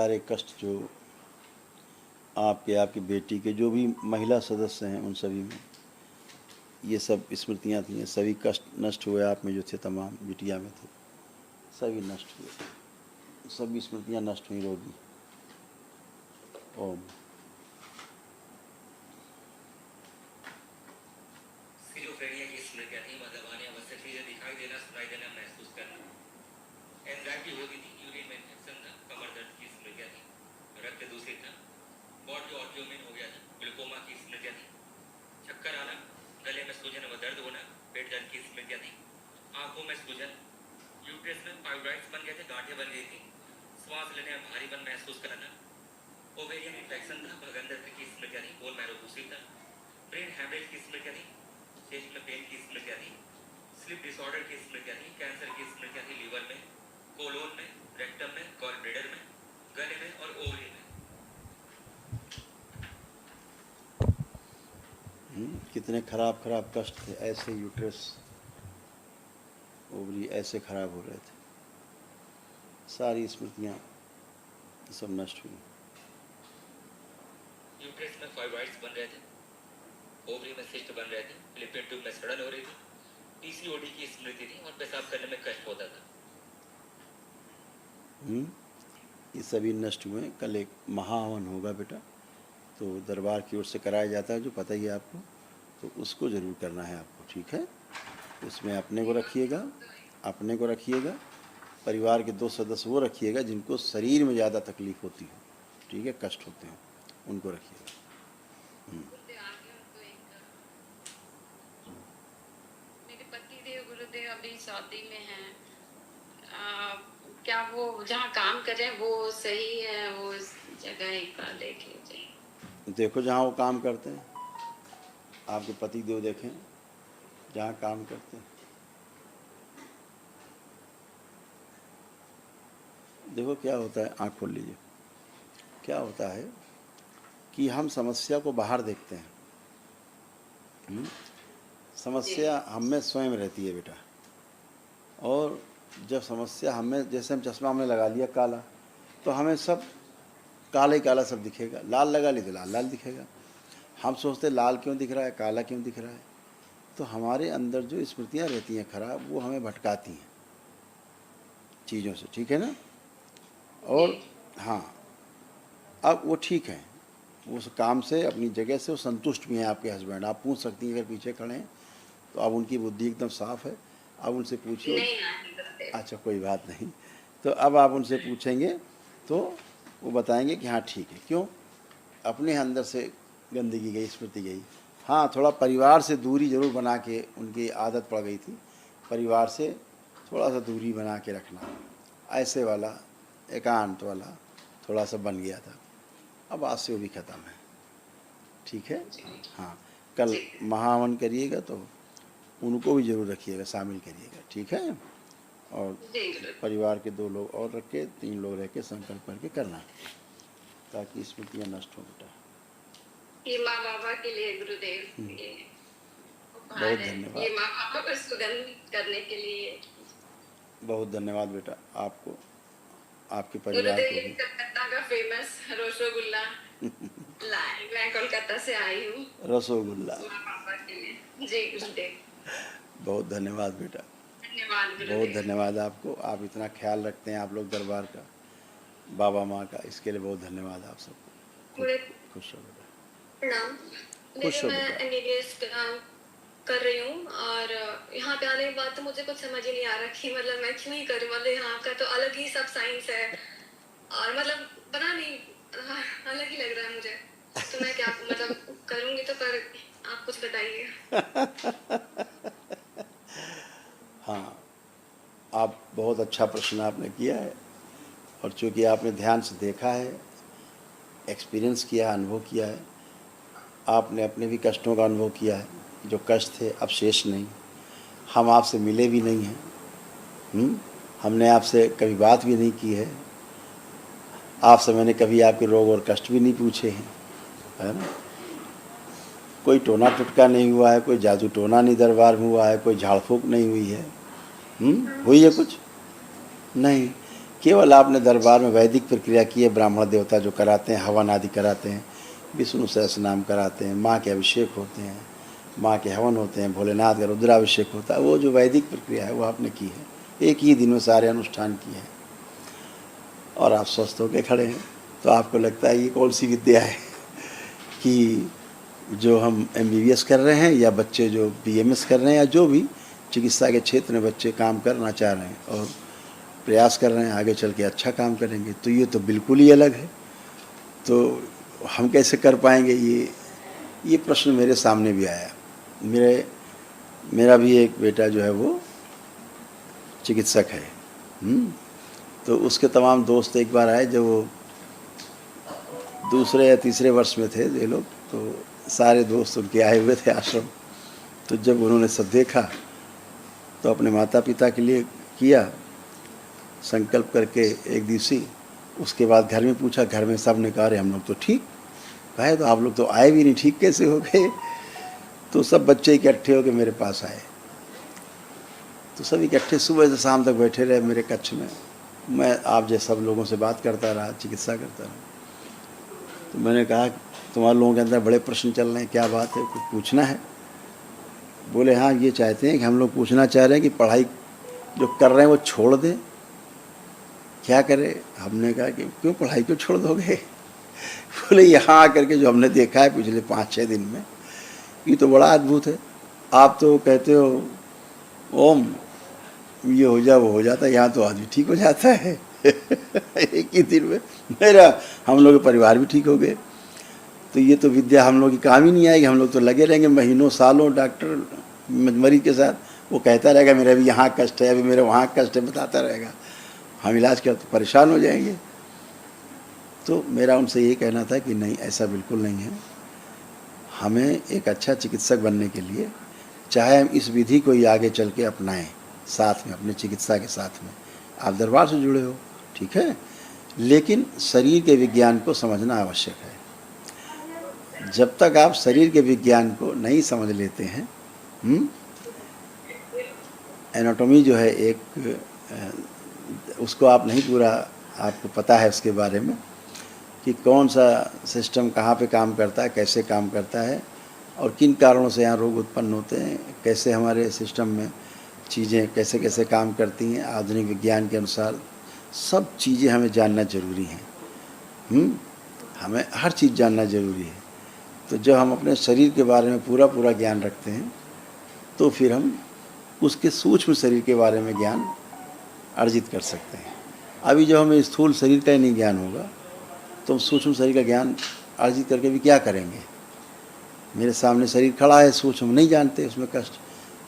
सारे कष्ट जो आपके, आपकी बेटी के, जो भी महिला सदस्य हैं, उन सभी में ये सब स्मृतियाँ थी, सभी कष्ट नष्ट हुए। आप में जो थे तमाम, बिटिया में थे, सभी नष्ट हुए, सभी स्मृतियाँ नष्ट हुई रोगी। ओम। स्किज़ोफ्रेनिया की स्मृतियाँ थी, मतलब आने अवश्य चीज़ें दिखाई देना, सुनाई देना, महसूस करना। एंजाइटी होती थी, यूरिन में इन्फेक्शन था, कमर दर्द की स्मृतियाँ थी, रक्त दूषित था, बॉडी ऑटोइम्यून हो गया था, ग्लूकोमा की स्मृतियाँ थी, चक्कर आना, गले में सूजन व दर्द होना, पेट दर्द की स्मृतियाँ थी, आंखों में सूजन, यूट्रस में फाइब्रॉइड्स बन गए थे, गांठें बन गई थी, श्वास लेने में भारीपन महसूस करना, ओवेरियन इन्फेक्शन था, भगंदर की स्मृतियाँ थी, बोन मैरो दूषित था, ब्रेन हैमरेज की स्मृतियाँ थी, चेस्ट में पेन की स्मृतियाँ थी, स्लीप डिसऑर्डर की स्मृतियाँ थी, कैंसर की स्मृतियाँ थी, लीवर में, कोलोन में, रेक्टम में, गॉल ब्लैडर में, गले में और ओवरी में। कितने खराब खराब कष्ट थे, ऐसे यूट्रस, ओवरी ऐसे खराब हो रहे थे, सारी स्मृतियाँ सब नष्ट हुई। यूट्रस में फाइब्रॉइड्स बन रहे थे, ओवरी में सिस्ट बन रहे थे, लिपिड ट्यूब में सड़न हो रही थी, पीसीओडी की स्मृति थी और पेशाब करने में कष्ट होता था। ये सभी नष्ट हुए। कल एक महाहवन होगा बेटा, तो दरबार की ओर से कराया जाता है, जो पता ही है आपको, तो उसको ज़रूर करना है आपको, ठीक है। उसमें अपने को रखिएगा, अपने को रखिएगा, परिवार के 2 सदस्य वो रखिएगा जिनको शरीर में ज़्यादा तकलीफ होती हो, ठीक है, कष्ट होते हैं, उनको रखिएगा। मेरे पति देव गुरुदेव अभी शादी में हैं, क्या वो जहाँ काम कर रहे हैं वो सही है? वो जगह एक बार देख लीजिए। देखो जहाँ वो काम करते हैं, आपके पति देव देखें जहाँ काम करते हैं। देखो क्या होता है, आँख खोल लीजिए। क्या होता है कि हम समस्या को बाहर देखते हैं, समस्या हम में स्वयं रहती है बेटा। और जब समस्या हमें, जैसे हम चश्मा हमने लगा लिया काला, तो हमें सब काला ही काला सब दिखेगा, लाल लगा ली तो लाल लाल दिखेगा। हम सोचते लाल क्यों दिख रहा है, काला क्यों दिख रहा है। तो हमारे अंदर जो स्मृतियाँ रहती हैं खराब, वो हमें भटकाती हैं चीज़ों से, ठीक है ना। और हाँ, अब वो ठीक है, उस काम से, अपनी जगह से वो संतुष्ट भी हैं आपके हस्बैंड। आप पूछ सकती हैं, अगर पीछे खड़े हैं तो अब उनकी बुद्धि एकदम साफ है, अब उनसे पूछिए। अच्छा कोई बात नहीं, तो अब आप उनसे पूछेंगे तो वो बताएंगे कि हाँ ठीक है। क्यों? अपने अंदर से गंदगी गई, स्मृति गई। हाँ, थोड़ा परिवार से दूरी ज़रूर बना के उनकी आदत पड़ गई थी, परिवार से थोड़ा सा दूरी बना के रखना, ऐसे वाला एकांत वाला थोड़ा सा बन गया था। अब आज से वो भी ख़त्म है, ठीक है। हाँ, कल महावन करिएगा तो उनको भी ज़रूर रखिएगा, शामिल करिएगा, ठीक है। और परिवार के 2 लोग और रख के, 3 लोग रह के संकल्प करके करना, ताकि स्मृतियाँ नष्ट हो बेटा। ये माँ बाबा के लिए गुरुदेव, ये बहुत धन्यवाद। ये माँ बाबा को सुगंध करने के लिए बहुत धन्यवाद बेटा आपको, आपके परिवार को भी। कलकत्ता का फेमस रसगुल्ला लाए, मैं कोलकाता से आई हूँ। रसोगुल्ला। माँ बाबा के लिए जी गुरुदेव। बहुत धन्यवाद बेटा, बहुत धन्यवाद आपको। आप इतना ख्याल रखते हैं आप लोग दरबार का, बाबा माँ का, इसके लिए बहुत धन्यवाद आप सबको। खुश रहो बेटा, प्रणाम। खुश हो मैं बेटा। एमबीबीएस कर रही हूँ और यहाँ पे आने के बाद तो मुझे कुछ समझ ही नहीं आ रहा कि मतलब मैं क्यों ही करूँ। मतलब यहाँ का तो अलग ही सब साइंस है और मतलब पता नहीं, अलग ही लग रहा है मुझे। तो मैं क्या मतलब करूँगी तो, पर आप कुछ बताइए। हाँ, आप बहुत अच्छा प्रश्न आपने किया है, और चूँकि आपने ध्यान से देखा है, एक्सपीरियंस किया है, अनुभव किया है, आपने अपने भी कष्टों का अनुभव किया है। जो कष्ट थे अब शेष नहीं। हम आपसे मिले भी नहीं हैं, हमने आपसे कभी बात भी नहीं की है, आपसे मैंने कभी आपके रोग और कष्ट भी नहीं पूछे हैं, है ना। कोई टोना टुटका नहीं हुआ है, कोई जादू टोना नहीं दरबार में हुआ है, कोई झाड़ फूक नहीं हुई है, हुई है कुछ नहीं। केवल आपने दरबार में वैदिक प्रक्रिया की है, ब्राह्मण देवता जो कराते हैं, हवन आदि कराते हैं, विष्णु सहस्रनाम कराते हैं, माँ के अभिषेक होते हैं, माँ के हवन होते हैं, भोलेनाथ का रुद्राभिषेक होता है, वो जो वैदिक प्रक्रिया है वो आपने की है, एक ही दिन में सारे अनुष्ठान किए हैं और आप स्वस्थ होकर खड़े हैं। तो आपको लगता है ये कौन सी विद्या है कि जो हम MBBS कर रहे हैं या बच्चे जो BMS कर रहे हैं या जो भी चिकित्सा के क्षेत्र में बच्चे काम करना चाह रहे हैं और प्रयास कर रहे हैं आगे चल के अच्छा काम करेंगे, तो ये तो बिल्कुल ही अलग है। तो हम कैसे कर पाएंगे, ये प्रश्न मेरे सामने भी आया। मेरा भी एक बेटा जो है वो चिकित्सक है, तो उसके तमाम दोस्त एक बार आए, जब वो दूसरे या तीसरे वर्ष में थे ये लोग, तो सारे दोस्त उनके आए हुए थे आश्रम। तो जब उन्होंने सब देखा तो अपने माता पिता के लिए किया संकल्प करके एक दिवसीय। उसके बाद घर में पूछा, घर में सब ने कहा अरे हम लोग तो ठीक। कहे तो आप लोग तो आए भी नहीं, ठीक कैसे हो गए? तो सब बच्चे इकट्ठे होकर मेरे पास आए। तो सब इकट्ठे सुबह से शाम तक बैठे रहे मेरे कक्ष में। मैं आप जैसे सब लोगों से बात करता रहा, चिकित्सा करता रहा। तो मैंने कहा तुम्हारे लोगों के अंदर बड़े प्रश्न चल रहे हैं, क्या बात है, कुछ पूछना है? बोले हाँ, ये चाहते हैं कि हम लोग पूछना चाह रहे हैं कि पढ़ाई जो कर रहे हैं वो छोड़ दें, क्या करें? हमने कहा कि क्यों पढ़ाई क्यों छोड़ दोगे? बोले यहाँ आकर के जो हमने देखा है पिछले 5-6 दिन में, ये तो बड़ा अद्भुत है। आप तो कहते हो ओम ये हो जा वो हो जाता है, यहाँ तो आदमी ठीक हो जाता है एक ही दिन में। हम लोग के परिवार भी ठीक हो गए। तो ये तो विद्या हम लोग की काम ही नहीं आएगी, हम लोग तो लगे रहेंगे महीनों सालों डॉक्टर मरीज के साथ। वो कहता रहेगा मेरा भी यहाँ कष्ट है, अभी मेरे वहाँ कष्ट है, बताता रहेगा, हम इलाज कर तो परेशान हो जाएंगे। तो मेरा उनसे ये कहना था कि नहीं, ऐसा बिल्कुल नहीं है। हमें एक अच्छा चिकित्सक बनने के लिए चाहे हम इस विधि को ही आगे चल के अपनाएं साथ में, अपने चिकित्सा के साथ में। आप दरबार से जुड़े हो, ठीक है, लेकिन शरीर के विज्ञान को समझना आवश्यक है। जब तक आप शरीर के विज्ञान को नहीं समझ लेते हैं, एनाटॉमी जो है एक, उसको आप नहीं पूरा आपको पता है उसके बारे में कि कौन सा सिस्टम कहाँ पे काम करता है, कैसे काम करता है और किन कारणों से यहाँ रोग उत्पन्न होते हैं, कैसे हमारे सिस्टम में चीज़ें कैसे कैसे काम करती हैं, आधुनिक विज्ञान के अनुसार सब चीज़ें हमें जानना ज़रूरी हैं। हमें हर चीज़ जानना ज़रूरी है। तो जब हम अपने शरीर के बारे में पूरा ज्ञान रखते हैं तो फिर हम उसके सूक्ष्म शरीर के बारे में ज्ञान अर्जित कर सकते हैं। अभी जब हमें स्थूल शरीर का ही नहीं ज्ञान होगा तो हम सूक्ष्म शरीर का ज्ञान अर्जित करके भी क्या करेंगे? मेरे सामने शरीर खड़ा है, सूक्ष्म नहीं जानते उसमें कष्ट,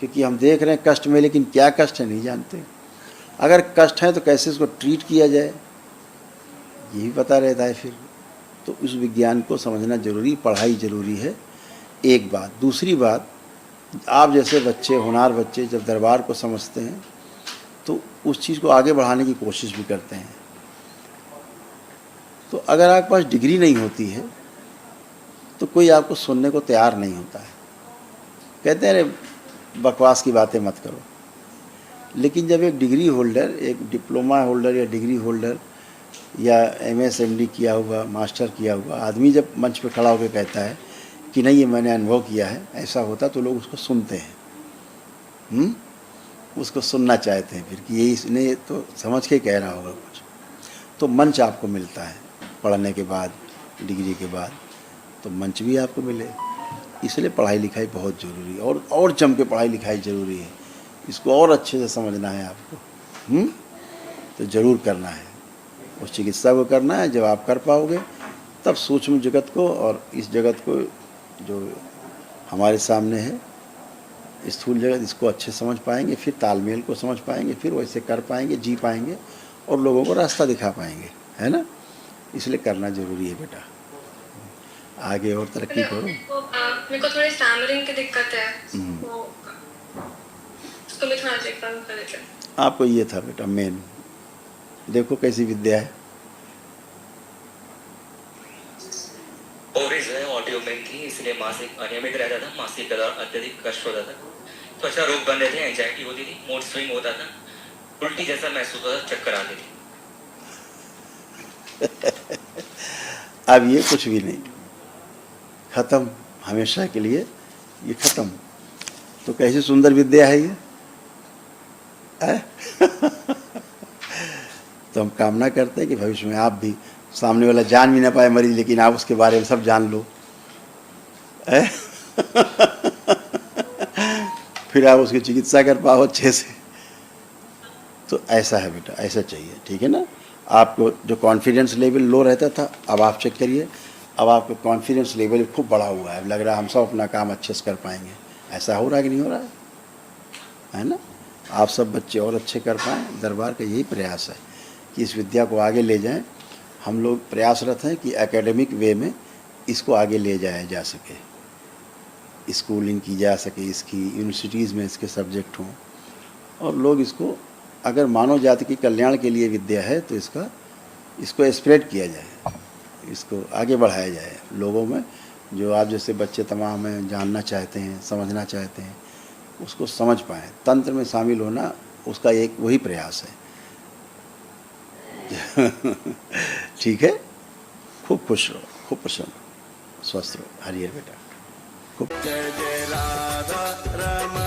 क्योंकि हम देख रहे हैं कष्ट में, लेकिन क्या कष्ट है नहीं जानते। अगर कष्ट है तो कैसे इसको ट्रीट किया जाए ये भी पता रहता है फिर। तो उस विज्ञान को समझना ज़रूरी, पढ़ाई ज़रूरी है, एक बात। दूसरी बात, आप जैसे बच्चे, होनहार बच्चे जब दरबार को समझते हैं तो उस चीज़ को आगे बढ़ाने की कोशिश भी करते हैं। तो अगर आपके पास डिग्री नहीं होती है तो कोई आपको सुनने को तैयार नहीं होता है, कहते हैं अरे बकवास की बातें मत करो। लेकिन जब एक डिग्री होल्डर, एक डिप्लोमा होल्डर या डिग्री होल्डर या MS MD किया हुआ, मास्टर किया हुआ आदमी जब मंच पे खड़ा होकर कहता है कि नहीं ये मैंने अनुभव किया है, ऐसा होता, तो लोग उसको सुनते हैं, उसको सुनना चाहते हैं फिर कि ये इसने तो समझ के कह रहा होगा कुछ। तो मंच आपको मिलता है पढ़ने के बाद, डिग्री के बाद, तो मंच भी आपको मिले। इसलिए पढ़ाई लिखाई बहुत ज़रूरी है, और जम के पढ़ाई लिखाई ज़रूरी है। इसको और अच्छे से समझना है आपको, तो ज़रूर करना है, उस चिकित्सा को करना है। जब आप कर पाओगे तब सूक्ष्म जगत को और इस जगत को जो हमारे सामने है, स्थूल जगत, इसको अच्छे समझ पाएंगे, फिर तालमेल को समझ पाएंगे, फिर वैसे कर पाएंगे, जी पाएंगे और लोगों को रास्ता दिखा पाएंगे, है ना। इसलिए करना ज़रूरी है बेटा, आगे और तरक्की करो। मेरे को थोड़ी स्टैमरिंग की दिक्कत है, उसको भी थोड़ा चेक कर देते। आपको ये था बेटा मेन, देखो कैसी विद्या है। ओवरेज है, ऑडियो में थी, इसलिए मासिक अनियमित रहता था, मासिक का दौरान अत्यधिक कष्ट होता था, त्वचा रोग बन रहे थे, एंजाइटी होती थी, मूड स्विंग होता था, उल्टी जैसा महसूस होता था, चक्कर आते थे। अब ये कुछ भी नहीं, खत्म, हमेशा के लिए ये खत्म। तो कैसी सुंदर विद्या है ये है? तो हम कामना करते हैं कि भविष्य में आप भी, सामने वाला जान भी ना पाए मरीज, लेकिन आप उसके बारे में सब जान लो है? फिर आप उसकी चिकित्सा कर पाओ अच्छे से। तो ऐसा है बेटा, ऐसा चाहिए, ठीक है ना। आपको जो कॉन्फिडेंस लेवल लो रहता था, अब आप चेक करिए, अब आपका कॉन्फिडेंस लेवल खूब बढ़ा हुआ है। लग रहा है हम सब अपना काम अच्छे से कर पाएंगे। ऐसा हो रहा है कि नहीं हो रहा है ना। आप सब बच्चे और अच्छे कर पाएँ, दरबार का यही प्रयास है कि इस विद्या को आगे ले जाएं। हम लोग प्रयासरत हैं कि एकेडमिक वे में इसको आगे ले जाया जा सके, स्कूलिंग की जा सके, इसकी यूनिवर्सिटीज़ में इसके सब्जेक्ट हों, और लोग इसको, अगर मानव जाति के कल्याण के लिए विद्या है तो इसको स्प्रेड किया जाए, इसको आगे बढ़ाया जाए लोगों में। जो आप जैसे बच्चे तमाम हैं, जानना चाहते हैं, समझना चाहते हैं, उसको समझ पाएँ। तंत्र में शामिल होना उसका एक वही प्रयास है। ठीक है, खूब खुश रहो, खूब प्रसन्न, स्वस्थ रहो। हरिहर बेटा, खूब। जय जय राधा रमण